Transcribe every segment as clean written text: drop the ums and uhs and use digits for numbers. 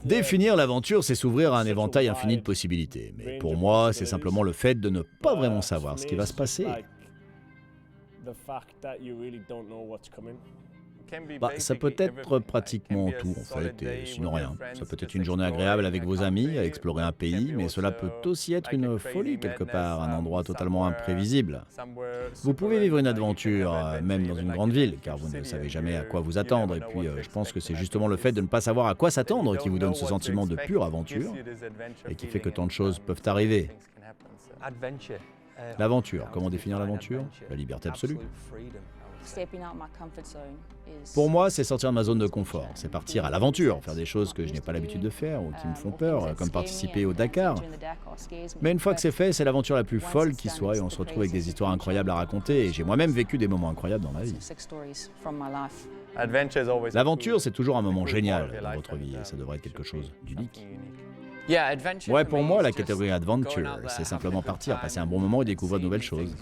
Définir l'aventure, c'est s'ouvrir à un éventail infini de possibilités. Mais pour moi, c'est simplement le fait de ne pas vraiment savoir ce qui va se passer. Ça peut être pratiquement tout en fait, et sinon rien. Ça peut être une journée agréable avec vos amis, à explorer un pays, mais cela peut aussi être une folie quelque part, un endroit totalement imprévisible. Vous pouvez vivre une aventure, même dans une grande ville, car vous ne savez jamais à quoi vous attendre, et puis je pense que c'est justement le fait de ne pas savoir à quoi s'attendre qui vous donne ce sentiment de pure aventure, et qui fait que tant de choses peuvent arriver. L'aventure, comment définir l'aventure? La liberté absolue. Pour moi, c'est sortir de ma zone de confort, c'est partir à l'aventure, faire des choses que je n'ai pas l'habitude de faire ou qui me font peur, comme participer au Dakar. Mais une fois que c'est fait, c'est l'aventure la plus folle qui soit et on se retrouve avec des histoires incroyables à raconter et j'ai moi-même vécu des moments incroyables dans ma vie. L'aventure, c'est toujours un moment génial dans votre vie et ça devrait être quelque chose d'unique. Ouais, pour moi, la catégorie Adventure, c'est simplement partir, passer un bon moment et découvrir de nouvelles choses.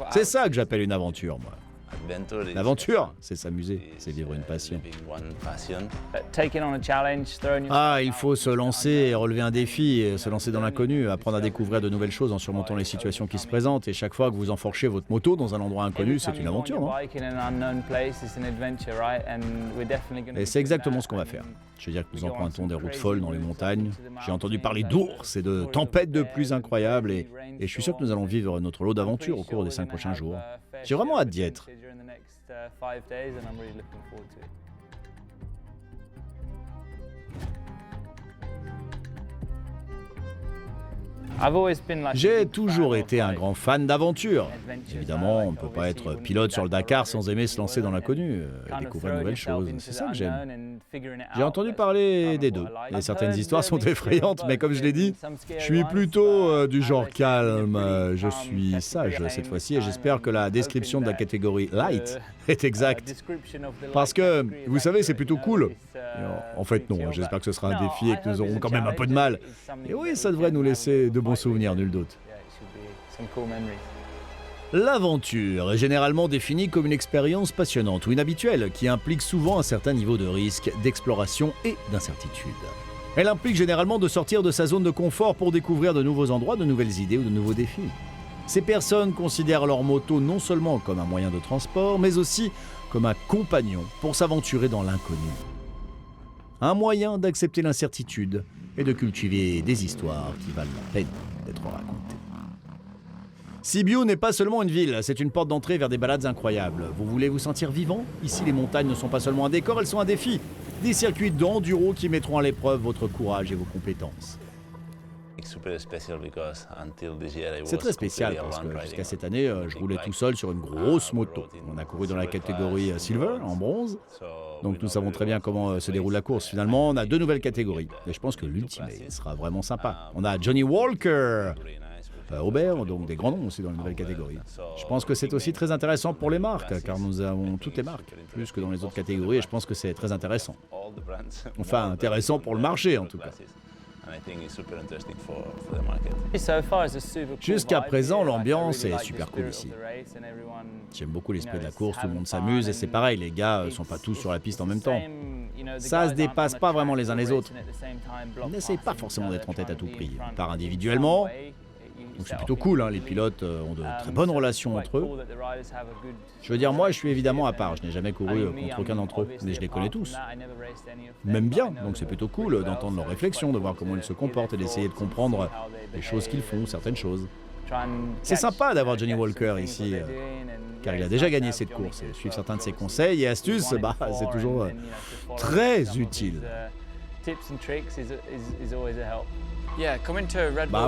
C'est ça que j'appelle une aventure, moi. L'aventure, c'est s'amuser, c'est vivre une passion. Il faut se lancer et relever un défi, se lancer dans l'inconnu, apprendre à découvrir de nouvelles choses en surmontant les situations qui se présentent. Et chaque fois que vous enfourchez votre moto dans un endroit inconnu, c'est une aventure, non? Et c'est exactement ce qu'on va faire. Je veux dire que nous empruntons des routes folles dans les montagnes. J'ai entendu parler d'ours et de tempêtes de pluie incroyables et je suis sûr que nous allons vivre notre lot d'aventures au cours des 5 prochains jours. J'ai vraiment hâte d'y être. J'ai toujours été un grand fan d'aventure. Évidemment, on ne peut pas être pilote sur le Dakar sans aimer se lancer dans l'inconnu et découvrir de nouvelles choses. C'est ça que j'aime. J'ai entendu parler des deux. Et certaines histoires sont effrayantes, mais comme je l'ai dit, je suis plutôt du genre calme. Je suis sage cette fois-ci et j'espère que la description de la catégorie Light est exacte. Parce que, vous savez, c'est plutôt cool. En fait, non, j'espère que ce sera un défi et que nous aurons quand même un peu de mal. Et oui, ça devrait nous laisser de bons souvenirs, nul doute. L'aventure est généralement définie comme une expérience passionnante ou inhabituelle qui implique souvent un certain niveau de risque, d'exploration et d'incertitude. Elle implique généralement de sortir de sa zone de confort pour découvrir de nouveaux endroits, de nouvelles idées ou de nouveaux défis. Ces personnes considèrent leur moto non seulement comme un moyen de transport, mais aussi comme un compagnon pour s'aventurer dans l'inconnu. Un moyen d'accepter l'incertitude et de cultiver des histoires qui valent la peine d'être racontées. Sibiu n'est pas seulement une ville, c'est une porte d'entrée vers des balades incroyables. Vous voulez vous sentir vivant? Ici, les montagnes ne sont pas seulement un décor, elles sont un défi. Des circuits d'enduro qui mettront à l'épreuve votre courage et vos compétences. C'est très spécial parce que jusqu'à cette année, je roulais tout seul sur une grosse moto. On a couru dans la catégorie Silver, en bronze. Donc nous savons très bien comment se déroule la course. Finalement, on a 2 nouvelles catégories. Et je pense que l'Ultimate sera vraiment sympa. On a Johnny Walker, Aubert, donc des grands noms aussi dans la nouvelle catégorie. Je pense que c'est aussi très intéressant pour les marques, car nous avons toutes les marques, plus que dans les autres catégories, et je pense que c'est très intéressant. Enfin, intéressant pour le marché en tout cas. Jusqu'à présent, l'ambiance est super cool ici. J'aime beaucoup l'esprit de la course, tout le monde s'amuse et c'est pareil, les gars sont pas tous sur la piste en même temps. Ça se dépasse pas vraiment les uns les autres. On n'essaye pas forcément d'être en tête à tout prix. On part individuellement, donc c'est plutôt cool, les pilotes ont de très bonnes relations entre eux. Je veux dire, moi je suis évidemment à part, je n'ai jamais couru contre aucun d'entre eux, mais je les connais tous. Même bien, donc c'est plutôt cool d'entendre leurs réflexions, de voir comment ils se comportent et d'essayer de comprendre les choses qu'ils font, certaines choses. C'est sympa d'avoir Johnny Walker ici, car il a déjà gagné cette course et suivre certains de ses conseils et astuces, c'est toujours très utile.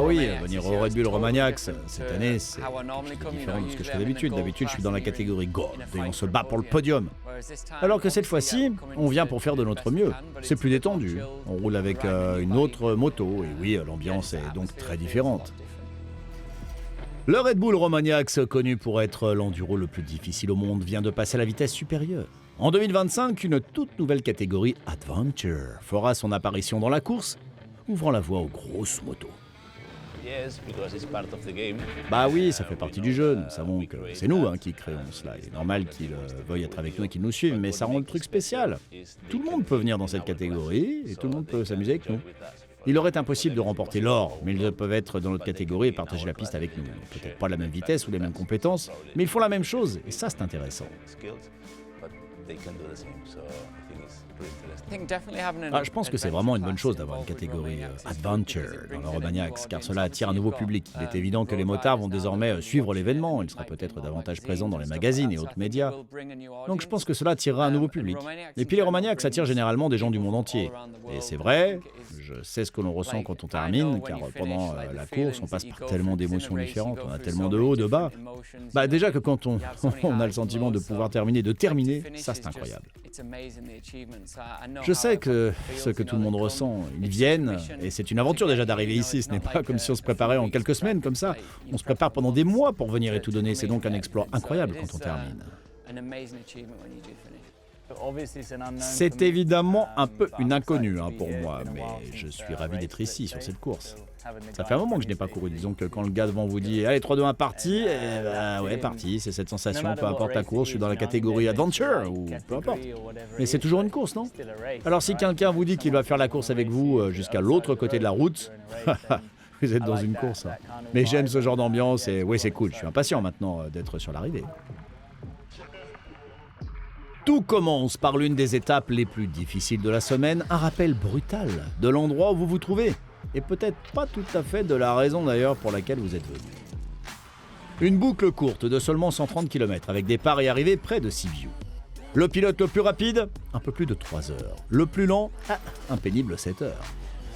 Oui, venir au Red Bull Romagnac cette année, c'est différent de ce que je fais d'habitude. D'habitude, je suis dans la catégorie Gold et on se bat pour le podium. Alors que cette fois-ci, on vient pour faire de notre mieux. C'est plus détendu. On roule avec une autre moto et oui, l'ambiance est donc très différente. Le Red Bull Romagnac, connu pour être l'enduro le plus difficile au monde, vient de passer à la vitesse supérieure. En 2025, une toute nouvelle catégorie Adventure fera son apparition dans la course, ouvrant la voie aux grosses motos. Bah oui, ça fait partie du jeu. Nous savons que c'est nous qui créons cela. Il est normal qu'ils veuillent être avec nous et qu'ils nous suivent, mais ça rend le truc spécial. Tout le monde peut venir dans cette catégorie et tout le monde peut s'amuser avec nous. Il leur est impossible de remporter l'or, mais ils peuvent être dans notre catégorie et partager la piste avec nous. Peut-être pas la même vitesse ou les mêmes compétences, mais ils font la même chose, et ça c'est intéressant. Je pense que c'est vraiment une bonne chose d'avoir une catégorie Adventure dans l'Euromaniacs, car cela attire un nouveau public. Il est évident que les motards vont désormais suivre l'événement, il sera peut-être davantage présent dans les magazines et autres médias. Donc je pense que cela attirera un nouveau public. Et puis les Euromaniacs attirent généralement des gens du monde entier. Et c'est vrai, je sais ce que l'on ressent quand on termine, car pendant la course, on passe par tellement d'émotions différentes, on a tellement de hauts, de bas. Déjà que quand on a le sentiment de pouvoir terminer, ça c'est incroyable. Je sais que ce que tout le monde ressent, ils viennent, et c'est une aventure déjà d'arriver ici, ce n'est pas comme si on se préparait en quelques semaines comme ça, on se prépare pendant des mois pour venir et tout donner, c'est donc un exploit incroyable quand on termine. C'est évidemment un peu une inconnue pour moi, mais je suis ravi d'être ici sur cette course. Ça fait un moment que je n'ai pas couru, disons que quand le gars devant vous dit « Allez, 3, 2, 1, parti », ouais, parti, c'est cette sensation, peu importe la course, je suis dans la catégorie Adventure, ou peu importe. Mais c'est toujours une course, non? Alors si quelqu'un vous dit qu'il va faire la course avec vous jusqu'à l'autre côté de la route, vous êtes dans une course. Mais j'aime ce genre d'ambiance et ouais, c'est cool, je suis impatient maintenant d'être sur l'arrivée. Tout commence par l'une des étapes les plus difficiles de la semaine, un rappel brutal de l'endroit où vous vous trouvez. Et peut-être pas tout à fait de la raison d'ailleurs pour laquelle vous êtes venu. Une boucle courte de seulement 130 km avec départ et arrivée près de Sibiu. Le pilote le plus rapide, un peu plus de 3 heures. Le plus lent, un pénible 7 heures.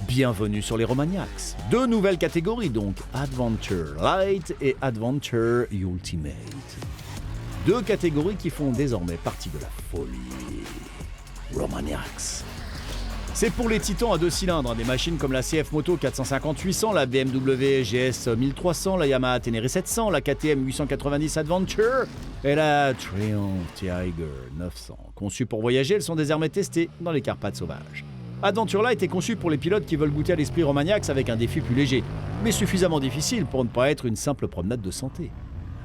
Bienvenue sur les Euromaniacs. 2 nouvelles catégories donc, Adventure Light et Adventure Ultimate. 2 catégories qui font désormais partie de la folie. Euromaniacs. C'est pour les titans à 2 cylindres, des machines comme la CF Moto 450-800, la BMW GS 1300, la Yamaha Ténéré 700, la KTM 890 Adventure et la Triumph Tiger 900. Conçues pour voyager, elles sont désormais testées dans les Carpates sauvages. Adventure Light est conçue pour les pilotes qui veulent goûter à l'esprit Euromaniacs avec un défi plus léger, mais suffisamment difficile pour ne pas être une simple promenade de santé.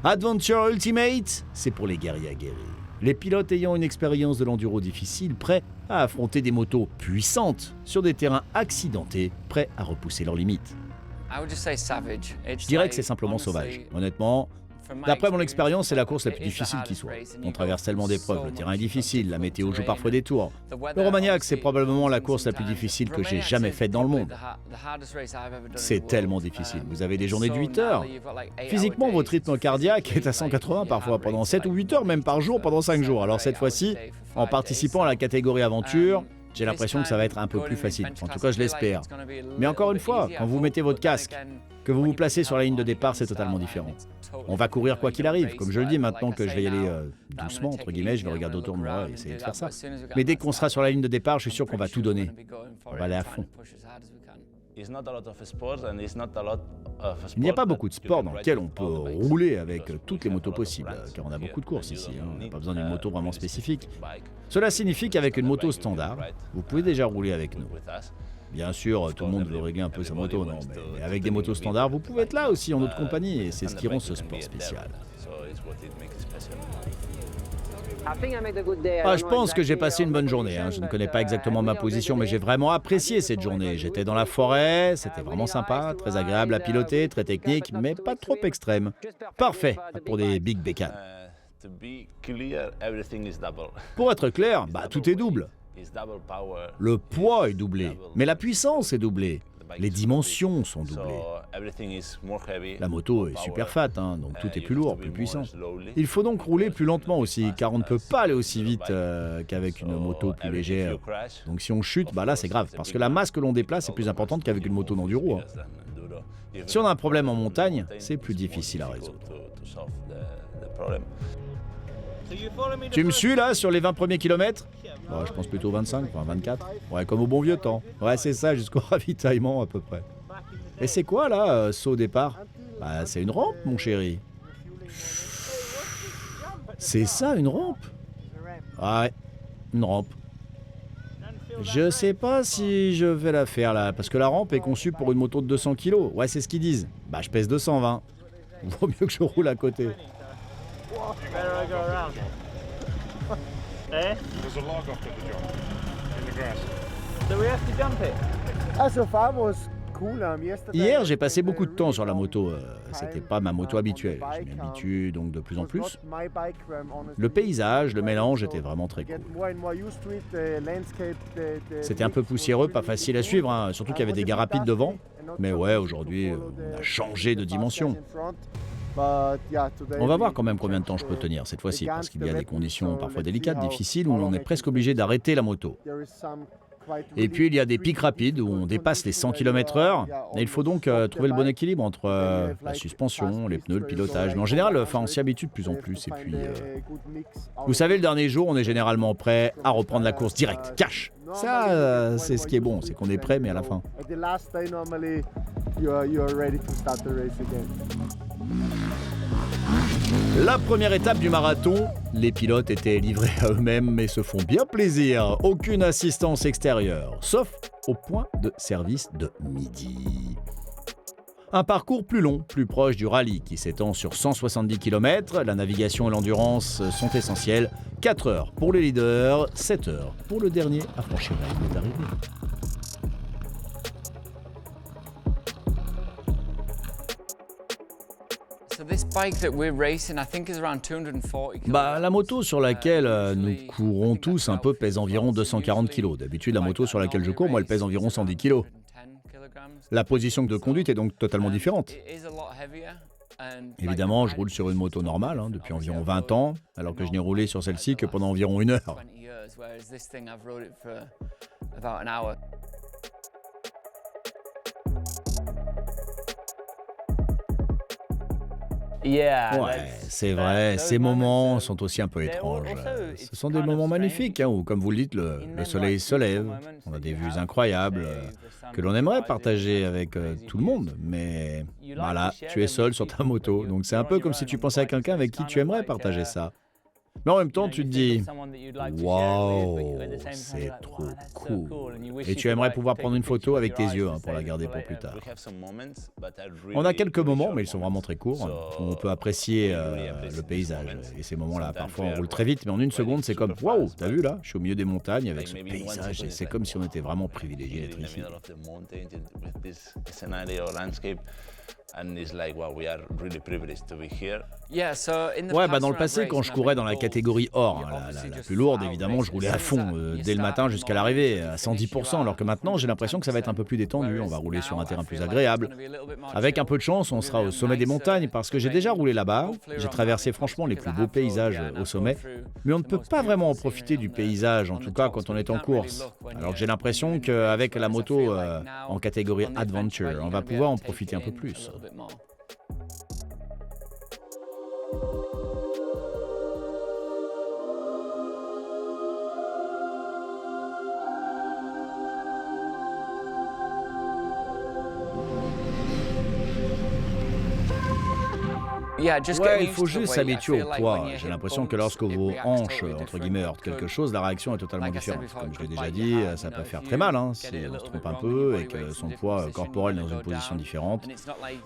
Adventure Ultimate, c'est pour les guerriers aguerris. Les pilotes ayant une expérience de l'enduro difficile, prêts à affronter des motos puissantes sur des terrains accidentés, prêts à repousser leurs limites. Je dirais que c'est simplement sauvage. Honnêtement, d'après mon expérience, c'est la course la plus difficile qui soit. On traverse tellement d'épreuves, le terrain est difficile, la météo joue parfois des tours. L'Euromaniacs, c'est probablement la course la plus difficile que j'ai jamais faite dans le monde. C'est tellement difficile. Vous avez des journées de 8 heures. Physiquement, votre rythme cardiaque est à 180 parfois, pendant 7 ou 8 heures, même par jour, pendant 5 jours. Alors cette fois-ci, en participant à la catégorie aventure, j'ai l'impression que ça va être un peu plus facile. En tout cas, je l'espère. Mais encore une fois, quand vous mettez votre casque, que vous vous placez sur la ligne de départ, c'est totalement différent. On va courir quoi qu'il arrive. Comme je le dis, maintenant que je vais y aller doucement, entre guillemets, je vais regarder autour de moi et essayer de faire ça. Mais dès qu'on sera sur la ligne de départ, je suis sûr qu'on va tout donner. On va aller à fond. Il n'y a pas beaucoup de sports dans lesquels on peut rouler avec toutes les motos possibles, car on a beaucoup de courses ici, on n'a pas besoin d'une moto vraiment spécifique. Cela signifie qu'avec une moto standard, vous pouvez déjà rouler avec nous. Bien sûr, tout le monde veut régler un peu sa moto, non, mais avec des motos standards, vous pouvez être là aussi en notre compagnie, et c'est ce qui rend ce sport spécial. Je pense que j'ai passé une bonne journée. Je ne connais pas exactement ma position, mais j'ai vraiment apprécié cette journée. J'étais dans la forêt, c'était vraiment sympa, très agréable à piloter, très technique, mais pas trop extrême. Parfait pour des big bécanes. Pour être clair, tout est double. Le poids est doublé, mais la puissance est doublée. Les dimensions sont doublées. La moto est super fat, donc tout est plus lourd, plus puissant. Il faut donc rouler plus lentement aussi, car on ne peut pas aller aussi vite qu'avec une moto plus légère. Donc si on chute, là c'est grave, parce que la masse que l'on déplace est plus importante qu'avec une moto d'enduro. Si on a un problème en montagne, c'est plus difficile à résoudre. Tu me suis là sur les 20 premiers kilomètres ? Je pense plutôt 25, 24. Ouais, comme au bon vieux temps. Ouais, c'est ça, jusqu'au ravitaillement à peu près. Et c'est quoi là, saut au départ ? C'est une rampe, mon chéri. C'est ça, une rampe ? Ouais, une rampe. Je sais pas si je vais la faire là, parce que la rampe est conçue pour une moto de 200 kilos. Ouais, c'est ce qu'ils disent. Bah, je pèse 220. Vaut mieux que je roule à côté. Better I go around. Eh? There's a log up at the jump in the grass. So we have to jump it? So far was cool. Yesterday, Hier, j'ai passé beaucoup de temps sur la moto. C'était pas ma moto habituelle. Je m'y habitue donc de plus en was plus. not my bike, honestly. Le paysage, le mélange était vraiment très Get cool. more and more used to it, the landscape, C'était un peu poussiéreux, pas facile à suivre, hein, surtout qu'il y avait des gars rapides devant. Mais ouais, aujourd'hui, on a changé de dimension. On va voir quand même combien de temps je peux tenir cette fois-ci, parce qu'il y a des conditions parfois délicates, difficiles, où on est presque obligé d'arrêter la moto. Et puis il y a des pics rapides où on dépasse les 100 km/h, et il faut donc trouver le bon équilibre entre la suspension, les pneus, le pilotage. Mais en général, on s'y habitue de plus en plus. Et puis, vous savez, le dernier jour, on est généralement prêt à reprendre la course direct, cash. Ça, c'est ce qui est bon, c'est qu'on est prêt, mais à la fin. At the last day, normally you are ready to start the race again. La première étape du marathon, les pilotes étaient livrés à eux-mêmes et se font bien plaisir. Aucune assistance extérieure, sauf au point de service de midi. Un parcours plus long, plus proche du rallye qui s'étend sur 170 km. La navigation et l'endurance sont essentielles. 4 heures pour les leaders, 7 heures pour le dernier à franchir la ligne d'arrivée. Bah, la moto sur laquelle nous courons tous un peu pèse environ 240 kg. D'habitude, la moto sur laquelle je cours, moi, elle pèse environ 110 kg. La position de conduite est donc totalement différente. Évidemment, je roule sur une moto normale depuis environ 20 ans, alors que je n'ai roulé sur celle-ci que pendant environ 1 heure. Ouais, c'est vrai, ces moments sont aussi un peu étranges. Ce sont des moments magnifiques, où, comme vous le dites, le soleil se lève, on a des vues incroyables que l'on aimerait partager avec tout le monde, mais voilà, tu es seul sur ta moto, donc c'est un peu comme si tu pensais à quelqu'un avec qui tu aimerais partager ça. Mais en même temps, tu te dis « Waouh, c'est trop cool !» Et tu aimerais pouvoir prendre une photo avec tes yeux pour la garder pour plus tard. On a quelques moments, mais ils sont vraiment très courts, où on peut apprécier le paysage. Et ces moments-là, parfois on roule très vite, mais en 1 seconde, c'est comme « Waouh, t'as vu là? Je suis au milieu des montagnes avec ce paysage. » Et c'est comme si on était vraiment privilégié d'être ici. Ouais, bah dans le passé, quand je courais dans la catégorie or, la plus lourde, évidemment, je roulais à fond, dès le matin jusqu'à l'arrivée, à 110%, alors que maintenant, j'ai l'impression que ça va être un peu plus détendu, on va rouler sur un terrain plus agréable. Avec un peu de chance, on sera au sommet des montagnes, parce que j'ai déjà roulé là-bas, j'ai traversé franchement les plus beaux paysages au sommet, mais on ne peut pas vraiment en profiter du paysage, en tout cas quand on est en course. Alors que j'ai l'impression qu'avec la moto en catégorie Adventure, on va pouvoir en profiter un peu plus. Ouais, il faut juste s'habituer au poids. J'ai l'impression que lorsque vos hanches, entre guillemets, heurtent quelque chose, la réaction est totalement différente. Comme je l'ai déjà dit, ça peut faire très mal si on se trompe un peu et que son poids corporel est dans une position différente.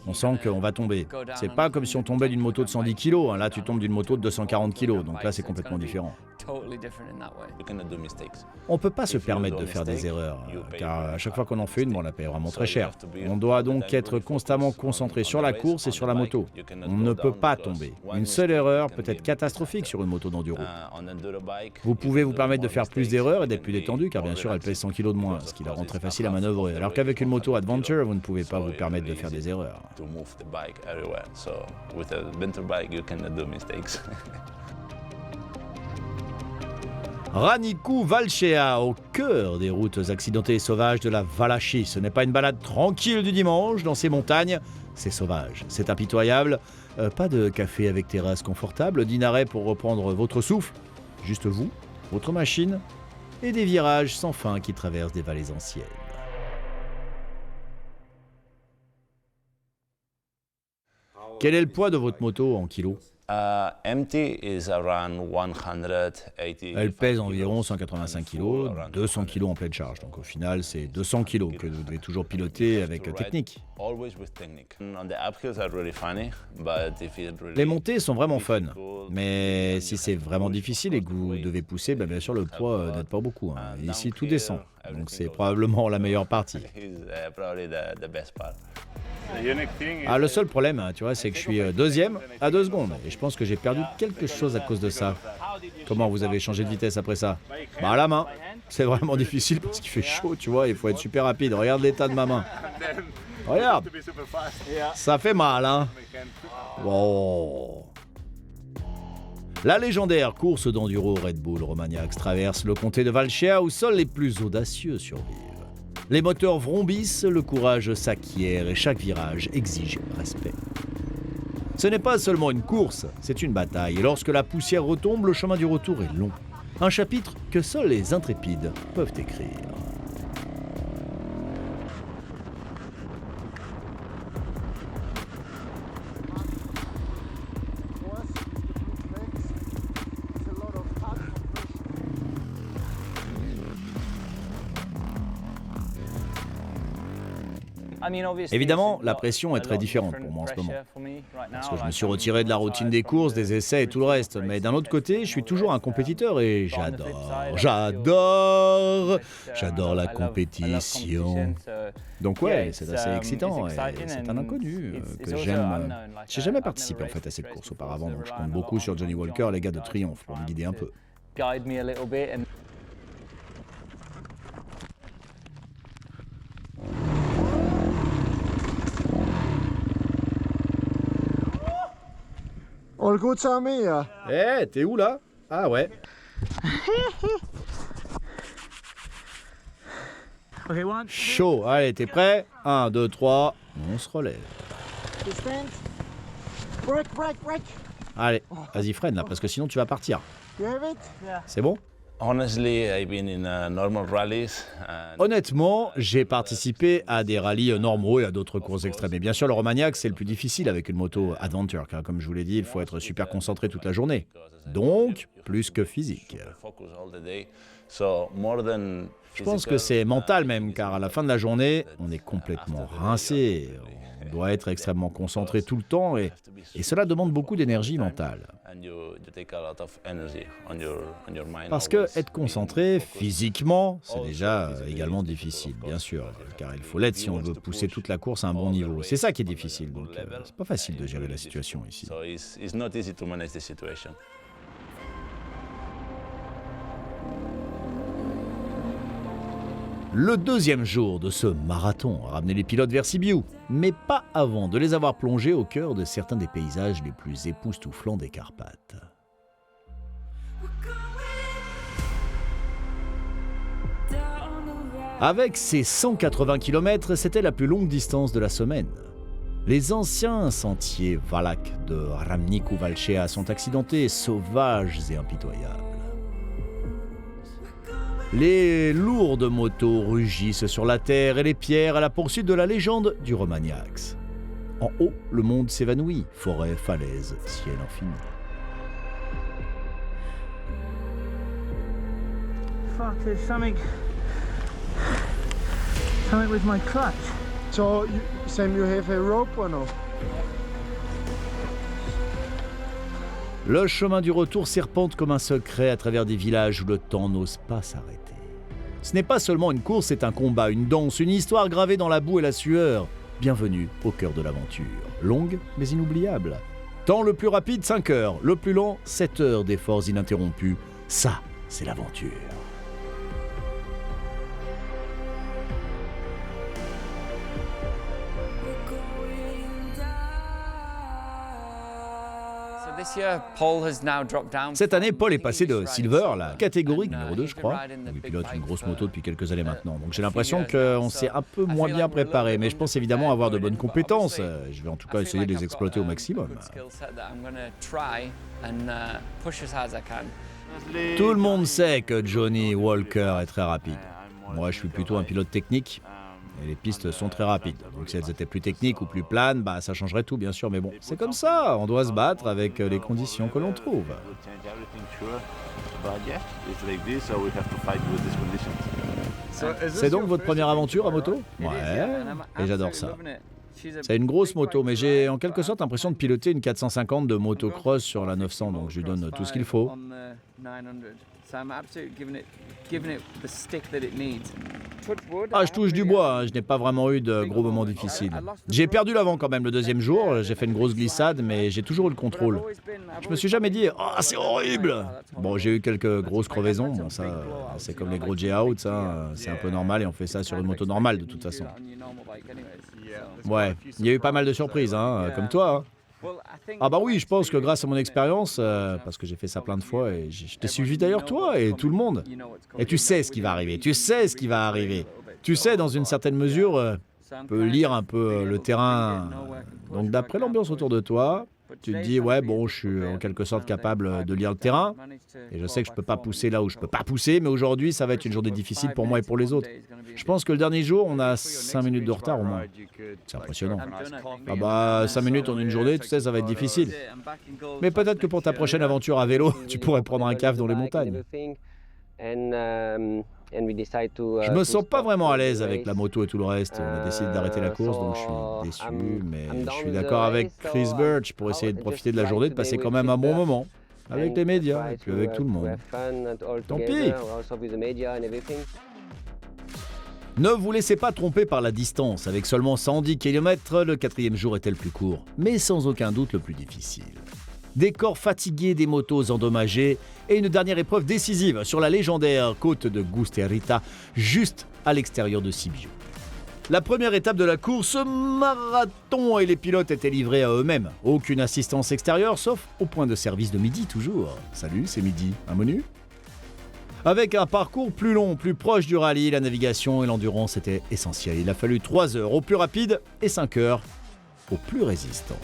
On sent qu'on va tomber. C'est pas comme si on tombait d'une moto de 110 kg. Là, tu tombes d'une moto de 240 kg. Donc là, c'est complètement différent. On ne peut pas se permettre de faire des erreurs, car à chaque fois qu'on en fait une, on la paye vraiment très cher. On doit donc être constamment concentré sur la course et sur la moto. On ne peut pas tomber. Une seule erreur peut être catastrophique sur une moto d'enduro. Vous pouvez vous permettre de faire plus d'erreurs et d'être plus détendu, car bien sûr elle pèse 100 kg de moins, ce qui la rend très facile à manœuvrer. Alors qu'avec une moto Adventure, vous ne pouvez pas vous permettre de faire des erreurs. Raniku Valcea, au cœur des routes accidentées et sauvages de la Valachie. Ce n'est pas une balade tranquille du dimanche dans ces montagnes, c'est sauvage, c'est impitoyable. Pas de café avec terrasse confortable, d'arrêt pour reprendre votre souffle, juste vous, votre machine et des virages sans fin qui traversent des vallées anciennes. Quel est le poids de votre moto en kilos ? Empty is around 180. Elle pèse environ 185 kg, 200 kg en pleine charge. Donc au final, c'est 200 kg que vous devez toujours piloter avec technique. Les montées sont vraiment fun, mais si c'est vraiment difficile et que vous devez pousser, bien sûr le poids n'aide pas beaucoup. Ici, tout descend, donc c'est probablement la meilleure partie. Le seul problème, tu vois, c'est que je suis deuxième à 2 secondes et je pense que j'ai perdu quelque chose à cause de ça. Comment vous avez changé de vitesse après ça? À la main. C'est vraiment difficile parce qu'il fait chaud, tu vois, il faut être super rapide. Regarde l'état de ma main. Regarde. Ça fait mal, hein. Wow. La légendaire course d'enduro Red Bull Romagnax traverse le comté de Valcea où seuls les plus audacieux survivent. Les moteurs vrombissent, le courage s'acquiert et chaque virage exige respect. Ce n'est pas seulement une course, c'est une bataille. Et lorsque la poussière retombe, le chemin du retour est long. Un chapitre que seuls les intrépides peuvent écrire. Évidemment, la pression est très différente pour moi en ce moment. Parce que je me suis retiré de la routine des courses, des essais et tout le reste. Mais d'un autre côté, je suis toujours un compétiteur et j'adore la compétition. Donc ouais, c'est assez excitant et c'est un inconnu que j'aime. J'ai jamais participé en fait à cette course auparavant, donc je compte beaucoup sur Johnny Walker, les gars de Triumph, pour me guider un peu. All good, Sammy? T'es où là? Ah ouais. Chaud, allez, t'es prêt? 1, 2, 3, on se relève. Allez, vas-y freine là, parce que sinon tu vas partir. C'est bon? Honnêtement, j'ai participé à des rallyes normaux et à d'autres courses extrêmes. Et bien sûr, le Romagnax, c'est le plus difficile avec une moto Adventure, car comme je vous l'ai dit, il faut être super concentré toute la journée. Donc, plus que physique. Je pense que c'est mental même, car à la fin de la journée, on est complètement rincé. On doit être extrêmement concentré tout le temps et cela demande beaucoup d'énergie mentale. Parce que être concentré physiquement, c'est déjà également difficile, bien sûr, car il faut l'être si on veut pousser toute la course à un bon niveau. C'est ça qui est difficile, donc c'est pas facile de gérer la situation ici. Le deuxième jour de ce marathon a ramené les pilotes vers Sibiu, mais pas avant de les avoir plongés au cœur de certains des paysages les plus époustouflants des Carpates. Avec ses 180 km, c'était la plus longue distance de la semaine. Les anciens sentiers Valak de Râmnicu Valcea sont accidentés, sauvages et impitoyables. Les lourdes motos rugissent sur la terre et les pierres à la poursuite de la légende du Romagnax. En haut, le monde s'évanouit, forêt, falaise, ciel infini. Fuck, there's something with my clutch. So, Sam, you have a rope or no? Le chemin du retour serpente comme un secret à travers des villages où le temps n'ose pas s'arrêter. Ce n'est pas seulement une course, c'est un combat, une danse, une histoire gravée dans la boue et la sueur. Bienvenue au cœur de l'aventure. Longue mais inoubliable. Temps le plus rapide, 5 heures. Le plus lent, 7 heures d'efforts ininterrompus. Ça, c'est l'aventure. Cette année, Paul est passé de Silver, la catégorie numéro 2, je crois. Il pilote une grosse moto depuis quelques années maintenant. Donc j'ai l'impression qu'on s'est un peu moins bien préparé. Mais je pense évidemment avoir de bonnes compétences. Je vais en tout cas essayer de les exploiter au maximum. Tout le monde sait que Johnny Walker est très rapide. Moi, je suis plutôt un pilote technique. Et les pistes sont très rapides. Donc si elles étaient plus techniques ou plus planes, bah ça changerait tout bien sûr. Mais bon, c'est comme ça, on doit se battre avec les conditions que l'on trouve. C'est donc votre première aventure à moto? Ouais, et j'adore ça. C'est une grosse moto, mais j'ai en quelque sorte l'impression de piloter une 450 de motocross sur la 900, donc je lui donne tout ce qu'il faut. Ah, je touche du bois, hein, je n'ai pas vraiment eu de gros moments difficiles. J'ai perdu l'avant quand même le deuxième jour, j'ai fait une grosse glissade, mais j'ai toujours eu le contrôle. Je me suis jamais dit « Oh, c'est horrible !» Bon, j'ai eu quelques grosses crevaisons, bon ça, c'est comme les gros J-Out, ça, c'est un peu normal et on fait ça sur une moto normale de toute façon. Ouais, il y a eu pas mal de surprises, hein, comme toi. Hein. Ah bah oui, je pense que grâce à mon expérience, parce que j'ai fait ça plein de fois, et je t'ai suivi d'ailleurs toi et tout le monde. Et tu sais ce qui va arriver, tu sais ce qui va arriver. Tu sais, dans une certaine mesure, tu peux lire un peu le terrain. Donc d'après l'ambiance autour de toi, tu te dis, ouais, bon, je suis en quelque sorte capable de lire le terrain, et je sais que je peux pas pousser là où je peux pas pousser, mais aujourd'hui, ça va être une journée difficile pour moi et pour les autres. Je pense que le dernier jour, on a 5 minutes de retard au moins. C'est impressionnant. Ah bah, 5 minutes en une journée, tu sais, ça va être difficile. Mais peut-être que pour ta prochaine aventure à vélo, tu pourrais prendre un caf dans les montagnes. Je me sens pas vraiment à l'aise avec la moto et tout le reste. On a décidé d'arrêter la course, donc je suis déçu. Mais je suis d'accord avec Chris Birch pour essayer de profiter de la journée, de passer quand même un bon moment. Avec les médias et puis avec tout le monde. Tant pis. Ne vous laissez pas tromper par la distance. Avec seulement 110 km, le 4e jour était le plus court, mais sans aucun doute le plus difficile. Des corps fatigués, des motos endommagées et une dernière épreuve décisive sur la légendaire côte de Gusterrita, juste à l'extérieur de Sibiu. La première étape de la course, marathon, et les pilotes étaient livrés à eux-mêmes. Aucune assistance extérieure, sauf au point de service de midi toujours. Salut, c'est midi. Un menu ? Avec un parcours plus long, plus proche du rallye, la navigation et l'endurance étaient essentiels. Il a fallu 3 heures au plus rapide et 5 heures au plus résistant.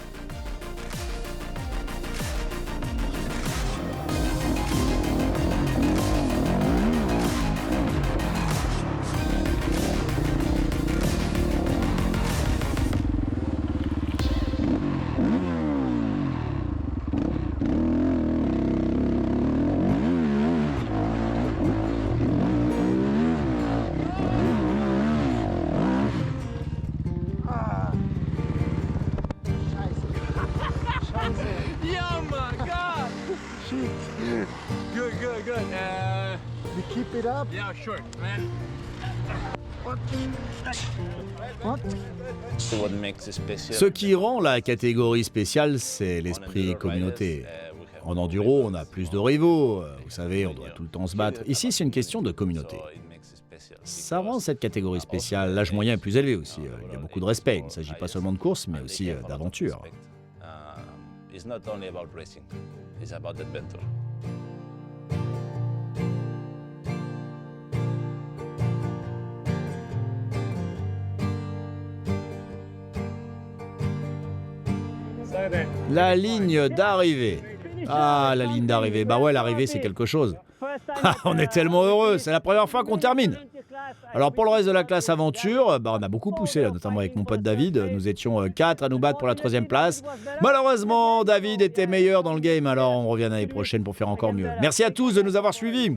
You keep it up. Yeah, sure, man. Ce qui rend la catégorie spéciale, c'est l'esprit communauté. En enduro, on a plus de rivaux. Vous savez, on doit tout le temps se battre. Ici, c'est une question de communauté. Ça rend cette catégorie spéciale. L'âge moyen est plus élevé aussi. Il y a beaucoup de respect. Il ne s'agit pas seulement de course, mais aussi d'aventure. La ligne d'arrivée. Ah, la ligne d'arrivée. Bah ouais, l'arrivée, c'est quelque chose. On est tellement heureux, c'est la première fois qu'on termine. Alors pour le reste de la classe aventure, on a beaucoup poussé, là, notamment avec mon pote David. Nous étions 4 à nous battre pour la 3e place. Malheureusement, David était meilleur dans le game, alors on revient l'année prochaine pour faire encore mieux. Merci à tous de nous avoir suivis.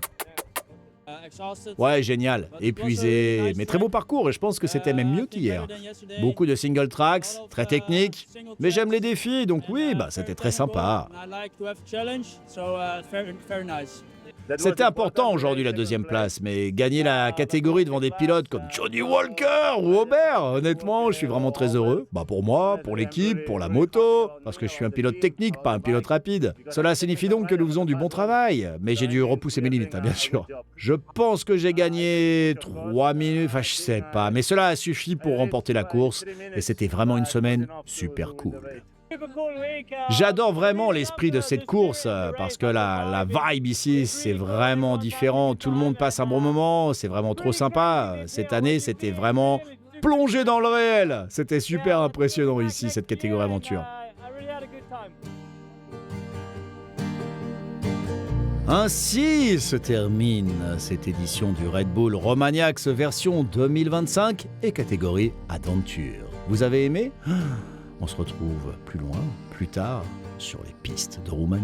Ouais, génial, épuisé, mais très beau parcours et je pense que c'était même mieux qu'hier. Beaucoup de single tracks, très techniques, mais j'aime les défis, donc oui, c'était très sympa. C'était important aujourd'hui la 2e place, mais gagner la catégorie devant des pilotes comme Johnny Walker ou Aubert, honnêtement, je suis vraiment très heureux. Pour moi, pour l'équipe, pour la moto, parce que je suis un pilote technique, pas un pilote rapide. Cela signifie donc que nous faisons du bon travail, mais j'ai dû repousser mes limites, bien sûr. Je pense que j'ai gagné 3 minutes, je sais pas, mais cela a suffi pour remporter la course, et c'était vraiment une semaine super cool. J'adore vraiment l'esprit de cette course parce que la vibe ici, c'est vraiment différent. Tout le monde passe un bon moment, c'est vraiment trop sympa. Cette année, c'était vraiment plongé dans le réel. C'était super impressionnant ici, cette catégorie aventure. Ainsi se termine cette édition du Red Bull Romagnax version 2025 et catégorie Aventure. Vous avez aimé ? On se retrouve plus loin, plus tard, sur les pistes de Roumanie.